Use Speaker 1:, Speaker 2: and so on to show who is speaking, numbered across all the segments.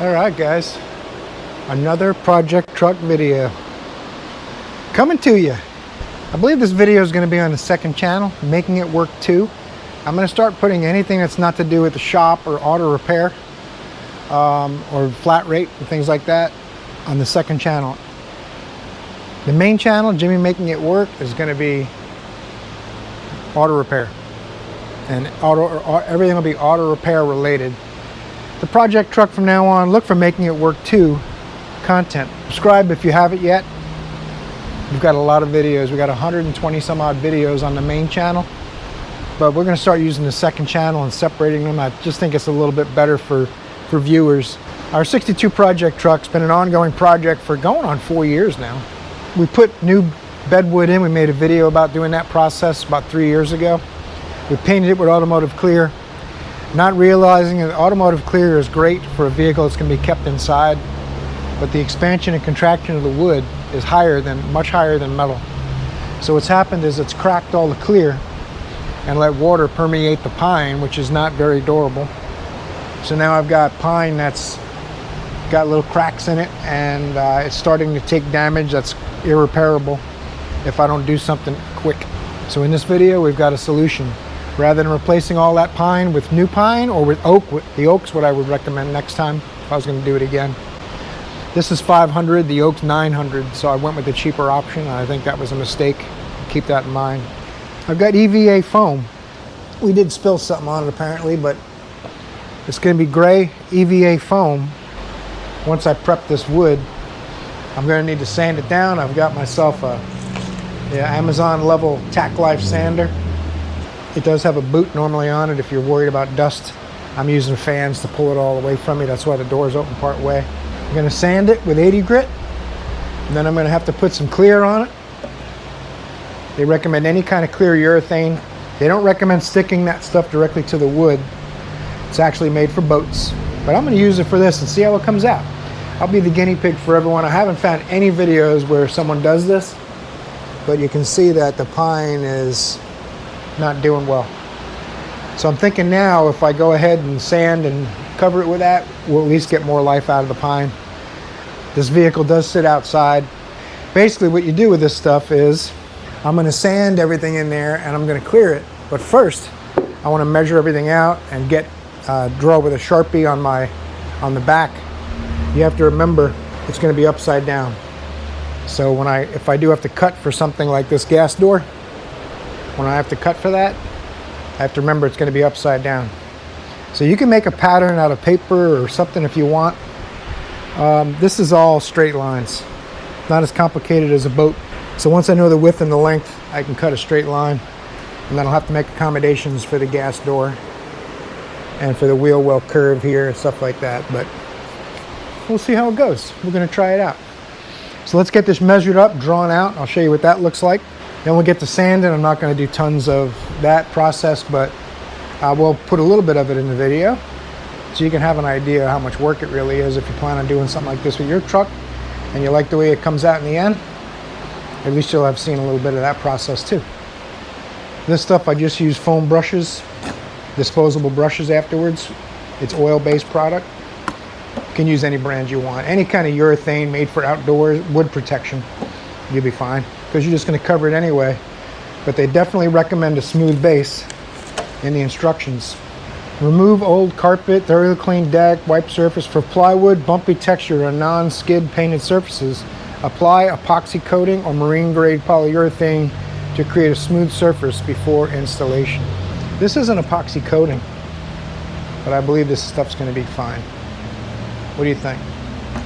Speaker 1: Alright guys, another project truck video coming to you. I believe this video is going to be on the second channel, Making It Work 2. I'm going to start putting anything that's not to do with the shop or auto repair or flat rate and things like that on the second channel. The main channel, Jimmy Making It Work, is going to be auto repair, and everything will be auto repair related. The project truck from now on, look for Making It Work 2 content. Subscribe if you haven't yet. We've got a lot of videos. We got 120 some odd videos on the main channel, but we're going to start using the second channel and separating them. I just think it's a little bit better for viewers. Our 62 project truck's been an ongoing project for going on 4 years now. We put new bedwood in. We made a video about doing that process about 3 years ago. We painted it with automotive clear, not realizing that automotive clear is great for a vehicle that's going to be kept inside, but the expansion and contraction of the wood is much higher than metal. So what's happened is it's cracked all the clear and let water permeate the pine, which is not very durable. So now I've got pine that's got little cracks in it, and it's starting to take damage that's irreparable if I don't do something quick. So in this video, we've got a solution. Rather than replacing all that pine with new pine or with oak, the oak's what I would recommend next time if I was going to do it again. This is 500, the oak's 900, so I went with the cheaper option, and I think that was a mistake. Keep that in mind. I've got EVA foam. We did spill something on it apparently, but it's going to be gray EVA foam. Once I prep this wood, I'm going to need to sand it down. I've got myself a Amazon level Tack Life sander. It does have a boot normally on it if you're worried about dust. I'm using fans to pull it all away from me. That's why the door's open part way. I'm going to sand it with 80 grit, and then I'm going to have to put some clear on it. They recommend any kind of clear urethane. They don't recommend sticking that stuff directly to the wood. It's actually made for boats, but I'm going to use it for this and see how it comes out. I'll be the guinea pig for everyone. I haven't found any videos where someone does this, but you can see that the pine is not doing well. So I'm thinking now, if I go ahead and sand and cover it with that, we'll at least get more life out of the pine. This vehicle does sit outside. Basically what you do with this stuff is I'm going to sand everything in there and I'm going to clear it. But first I want to measure everything out and draw with a Sharpie on the back. You have to remember it's going to be upside down. So if I do have to cut for something like this gas door, when I have to cut for that, I have to remember it's going to be upside down. So you can make a pattern out of paper or something if you want. This is all straight lines, not as complicated as a boat. So once I know the width and the length, I can cut a straight line, and then I'll have to make accommodations for the gas door and for the wheel well curve here and stuff like that. But we'll see how it goes. We're going to try it out. So let's get this measured up, drawn out. I'll show you what that looks like. Then we'll get to sanding. I'm not going to do tons of that process, but I will put a little bit of it in the video so you can have an idea how much work it really is if you plan on doing something like this with your truck and you like the way it comes out in the end. At least you'll have seen a little bit of that process too. This stuff, I just use foam brushes, disposable brushes afterwards. It's oil-based product. You can use any brand you want. Any kind of urethane made for outdoors, wood protection, you'll be fine, because you're just going to cover it anyway. But they definitely recommend a smooth base in the instructions. Remove old carpet, thoroughly clean deck, wipe surface for plywood, bumpy texture on non-skid painted surfaces. Apply epoxy coating or marine grade polyurethane to create a smooth surface before installation. This is an epoxy coating, but I believe this stuff's going to be fine. What do you think?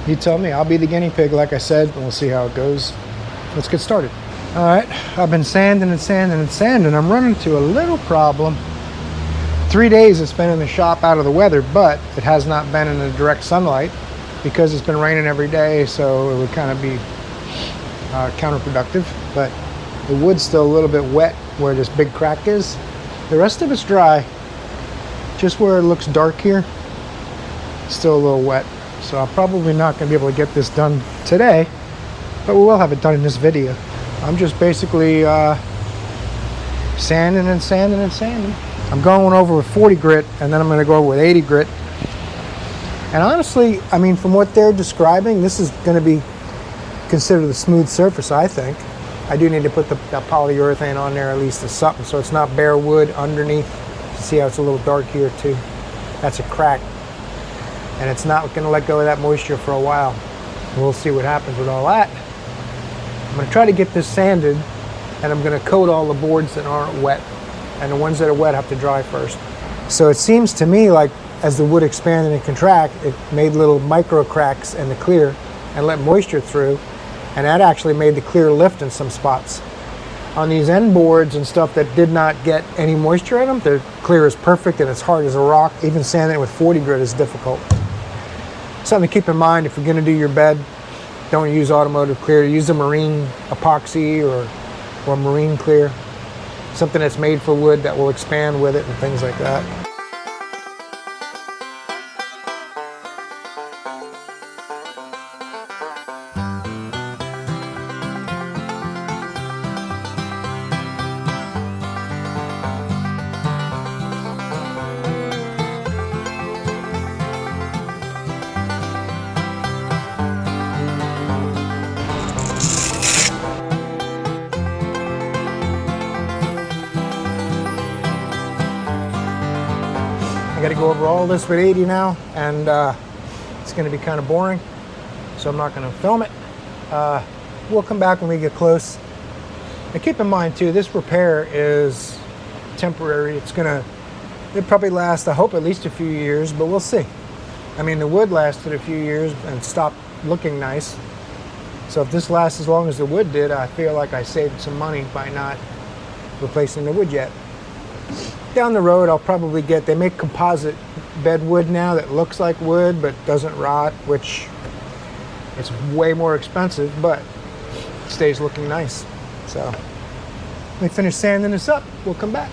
Speaker 1: You tell me. I'll be the guinea pig, like I said, and we'll see how it goes. Let's get started. All right, I've been sanding and sanding and sanding. I'm running into a little problem. 3 days it's been in the shop out of the weather, but it has not been in the direct sunlight because it's been raining every day, so it would kind of be counterproductive. But the wood's still a little bit wet where this big crack is. The rest of it's dry. Just where it looks dark here, it's still a little wet. So I'm probably not going to be able to get this done today, but we will have it done in this video. I'm just basically sanding and sanding and sanding. I'm going over with 40 grit, and then I'm going to go over with 80 grit. And honestly, I mean, from what they're describing, this is going to be considered a smooth surface, I think. I do need to put the polyurethane on there at least as something, so it's not bare wood underneath. See how it's a little dark here too? That's a crack. And it's not going to let go of that moisture for a while. We'll see what happens with all that. I'm going to try to get this sanded, and I'm going to coat all the boards that aren't wet. And the ones that are wet have to dry first. So it seems to me like as the wood expanded and contract, it made little micro cracks in the clear and let moisture through. And that actually made the clear lift in some spots. On these end boards and stuff that did not get any moisture in them, the clear is perfect and it's hard as a rock. Even sanding it with 40 grit is difficult. Something to keep in mind if you're going to do your bed, don't use automotive clear. Use a marine epoxy or marine clear. Something that's made for wood that will expand with it and things like that. I got to go over all this with 80 now, and it's going to be kind of boring, so I'm not going to film it. We'll come back when we get close. And keep in mind too, this repair is temporary. It'll probably last, I hope, at least a few years, but we'll see. I mean, the wood lasted a few years and stopped looking nice. So if this lasts as long as the wood did, I feel like I saved some money by not replacing the wood yet. Down the road, I'll probably they make composite bed wood now that looks like wood but doesn't rot, which it's way more expensive, but it stays looking nice. So let me finish sanding this up. We'll come back.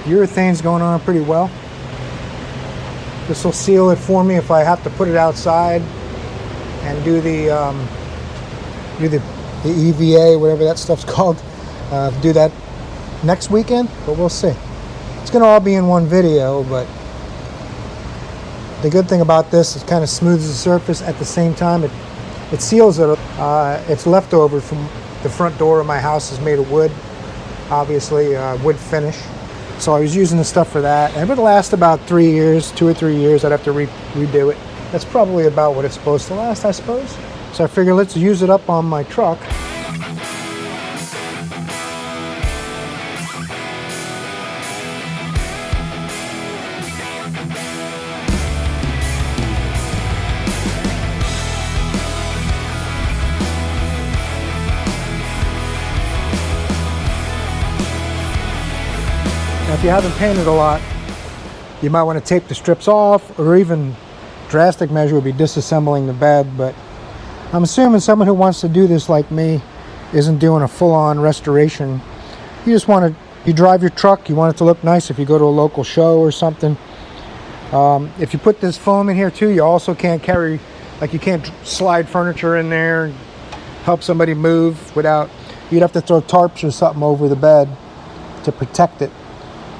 Speaker 1: Urethane's going on pretty well. This will seal it for me if I have to put it outside and do the EVA, whatever that stuff's called. Do that next weekend, but we'll see. It's going to all be in one video, but the good thing about this is it kind of smooths the surface. At the same time, it seals it. It's leftover from the front door of my house is made of wood, obviously wood finish. So I was using the stuff for that, and it would last about 3 years, 2 or 3 years. I'd have to redo it. That's probably about what it's supposed to last, I suppose. So I figure let's use it up on my truck. Now, if you haven't painted a lot, you might want to tape the strips off, or even drastic measure would be disassembling the bed. But I'm assuming someone who wants to do this like me isn't doing a full-on restoration. You just want to, you drive your truck, you want it to look nice if you go to a local show or something. If you put this foam in here too, you also can't carry, like you can't slide furniture in there and help somebody move without, you'd have to throw tarps or something over the bed to protect it,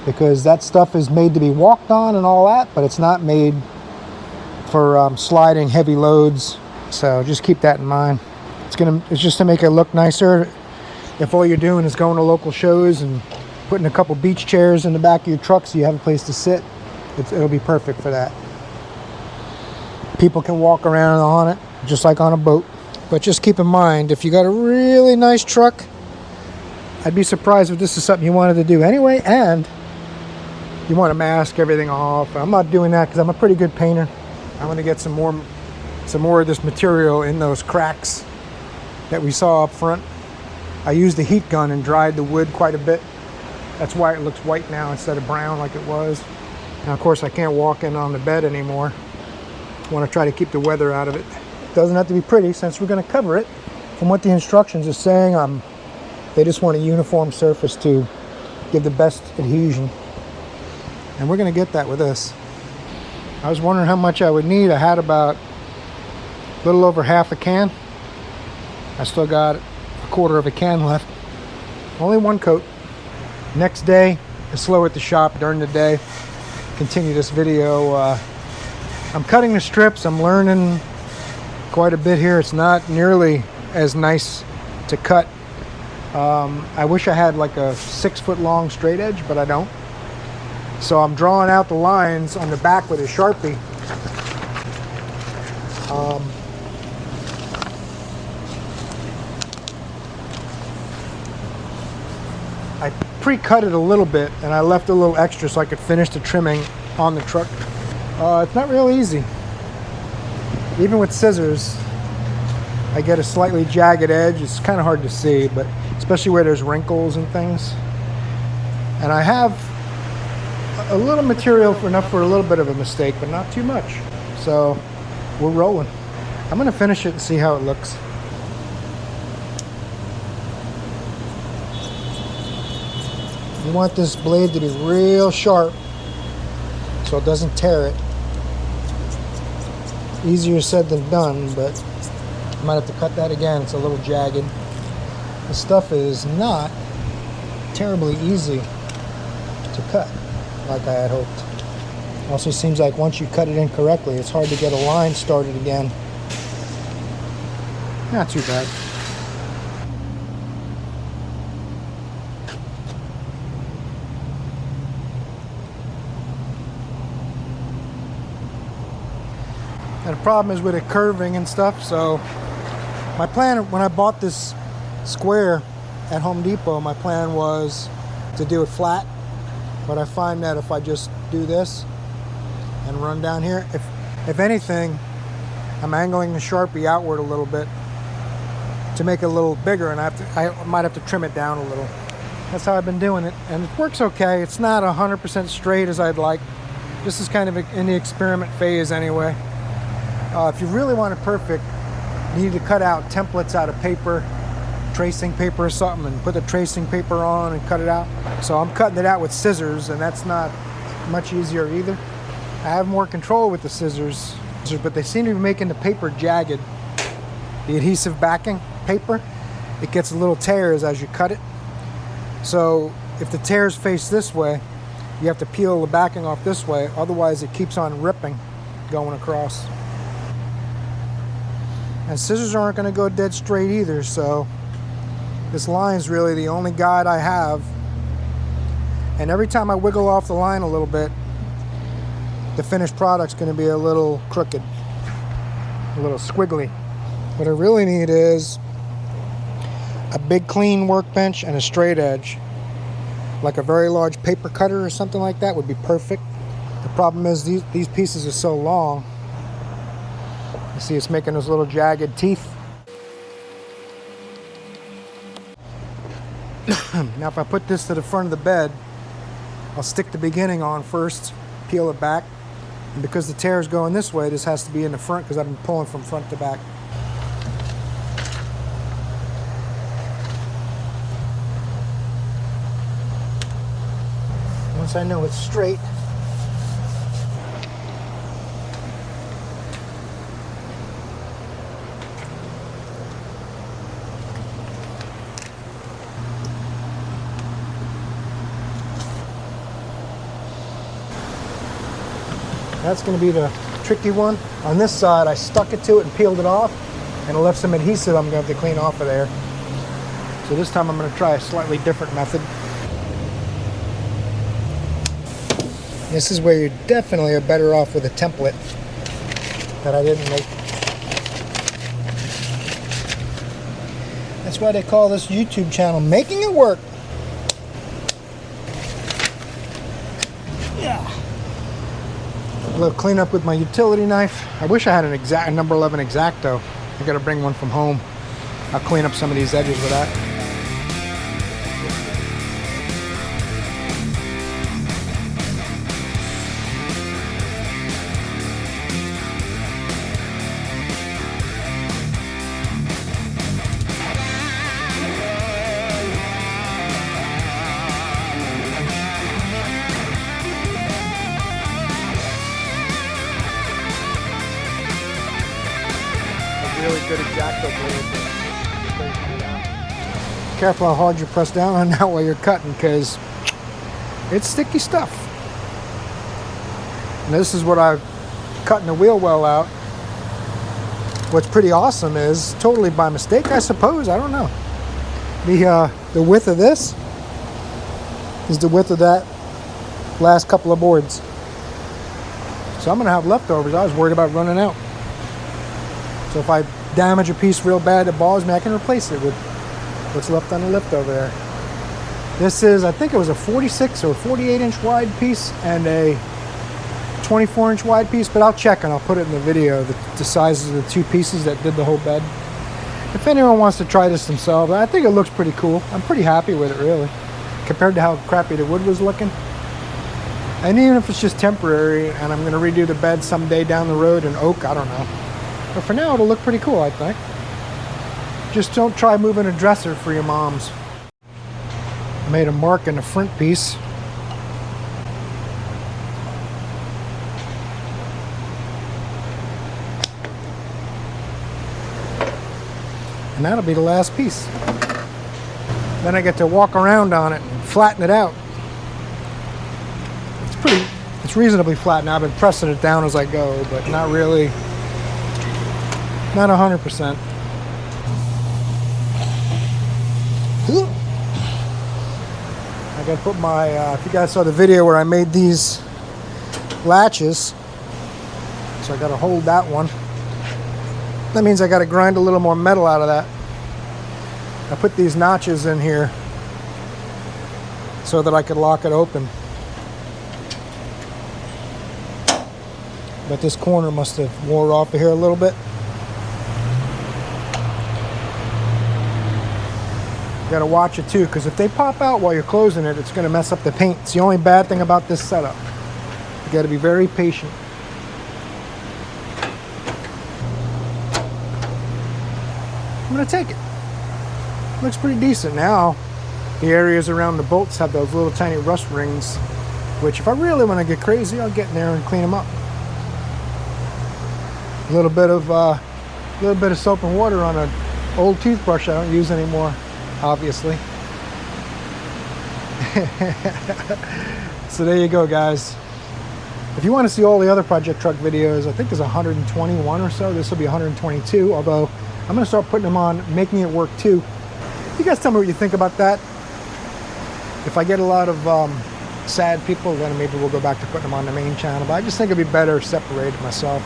Speaker 1: because that stuff is made to be walked on and all that, but it's not made for sliding heavy loads. So just keep that in mind. It's just to make it look nicer. If all you're doing is going to local shows and putting a couple beach chairs in the back of your truck so you have a place to sit, it'll be perfect for that. People can walk around on it just like on a boat. But just keep in mind, if you got a really nice truck, I'd be surprised if this is something you wanted to do anyway, and you want to mask everything off. I'm not doing that because I'm a pretty good painter. I'm going to get some more of this material in those cracks that we saw up front. I used the heat gun and dried the wood quite a bit. That's why it looks white now instead of brown like it was. Now, of course, I can't walk in on the bed anymore. I want to try to keep the weather out of it. It doesn't have to be pretty since we're going to cover it. From what the instructions are saying, they just want a uniform surface to give the best adhesion. And we're going to get that with this. I was wondering how much I would need. I had about a little over half a can. I still got a quarter of a can left. Only one coat. Next day, I slow at the shop during the day. Continue this video I'm cutting the strips. I'm learning quite a bit here. It's not nearly as nice to cut. I wish I had like a 6-foot long straight edge, but I don't. So I'm drawing out the lines on the back with a Sharpie. I pre-cut it a little bit and I left a little extra so I could finish the trimming on the truck. It's not real easy. Even with scissors, I get a slightly jagged edge. It's kind of hard to see, but especially where there's wrinkles and things. And I have a little material for enough for a little bit of a mistake, but not too much. So we're rolling. I'm gonna finish it and see how it looks. You want this blade to be real sharp so it doesn't tear it. Easier said than done, but I might have to cut that again. It's a little jagged. This stuff is not terribly easy to cut like I had hoped. Also seems like once you cut it in correctly, it's hard to get a line started again. Not too bad. And the problem is with it curving and stuff, so my plan when I bought this square at Home Depot, my plan was to do it flat, but I find that if I just do this and run down here, if anything, I'm angling the Sharpie outward a little bit to make it a little bigger, and I might have to trim it down a little. That's how I've been doing it, and it works okay. It's not 100% straight as I'd like. This is kind of in the experiment phase anyway. If you really want it perfect, you need to cut out templates out of paper, tracing paper or something, and put the tracing paper on and cut it out. So I'm cutting it out with scissors, and that's not much easier either. I have more control with the scissors, but they seem to be making the paper jagged. The adhesive backing paper, it gets a little tears as you cut it. So if the tears face this way, you have to peel the backing off this way, otherwise it keeps on ripping going across. And scissors aren't going to go dead straight either, so this line's really the only guide I have. And every time I wiggle off the line a little bit, the finished product's going to be a little crooked, a little squiggly. What I really need is a big clean workbench and a straight edge. Like a very large paper cutter or something like that would be perfect. The problem is these pieces are so long. You see it's making those little jagged teeth. Now if I put this to the front of the bed, I'll stick the beginning on first, peel it back. And because the tear is going this way, this has to be in the front because I've been pulling from front to back. Once I know it's straight, that's going to be the tricky one. On this side, I stuck it to it and peeled it off, and it left some adhesive I'm going to have to clean off of there. So this time I'm going to try a slightly different method. This is where you definitely are better off with a template that I didn't make. That's why they call this YouTube channel Making It Work. Yeah. A little cleanup with my utility knife. I wish I had a number 11 X-Acto. I gotta bring one from home. I'll clean up some of these edges with that. Really good X-Acto blade. Careful how hard you press down on that while you're cutting, because it's sticky stuff. And this is what I've cutting the wheel well out. What's pretty awesome is, totally by mistake, I suppose, I don't know. The width of this is the width of that last couple of boards. So I'm gonna have leftovers. I was worried about running out. So if I damage a piece real bad that bothers me, I can replace it with what's left on the lift over there. This is, I think it was a 46 or 48 inch wide piece and a 24 inch wide piece, but I'll check and I'll put it in the video, the sizes of the two pieces that did the whole bed. If anyone wants to try this themselves, I think it looks pretty cool. I'm pretty happy with it, really, compared to how crappy the wood was looking. And even if it's just temporary and I'm going to redo the bed someday down the road in oak, I don't know. But for now, it'll look pretty cool, I think. Just don't try moving a dresser for your moms. I made a mark in the front piece. And that'll be the last piece. Then I get to walk around on it and flatten it out. It's reasonably flat now. I've been pressing it down as I go, but not really, not 100%. I gotta put my, if you guys saw the video where I made these latches, so I gotta hold that one. That means I gotta grind a little more metal out of that. I put these notches in here so that I could lock it open. But this corner must have wore off of here a little bit. You gotta watch it too, because if they pop out while you're closing it, it's gonna mess up the paint. It's the only bad thing about this setup. You gotta be very patient. I'm gonna take it. Looks pretty decent now. The areas around the bolts have those little tiny rust rings, which if I really want to get crazy, I'll get in there and clean them up. A little bit of soap and water on an old toothbrush I don't use anymore, obviously. So there you go, guys. If you want to see all the other project truck videos, I think there's 121 or so. This will be 122, although I'm going to start putting them on, making it work too. You guys tell me what you think about that. If I get a lot of sad people, then maybe we'll go back to putting them on the main channel. But I just think it'd be better separated myself.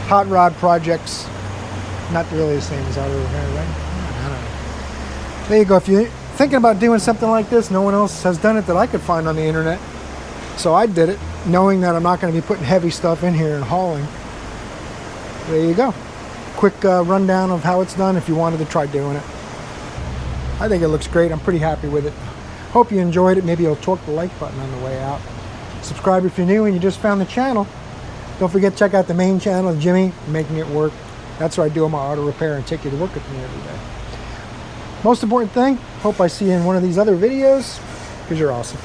Speaker 1: Hot rod projects, not really the same as outer repair, right? I don't know. There you go. If you're thinking about doing something like this, no one else has done it that I could find on the internet. So I did it, knowing that I'm not going to be putting heavy stuff in here and hauling. There you go. Quick rundown of how it's done if you wanted to try doing it. I think it looks great. I'm pretty happy with it. Hope you enjoyed it. Maybe you'll torque the like button on the way out. Subscribe if you're new and you just found the channel. Don't forget to check out the main channel, Jimmy, Making It Work. That's where I do all my auto repair and take you to work with me every day. Most important thing, hope I see you in one of these other videos, because you're awesome.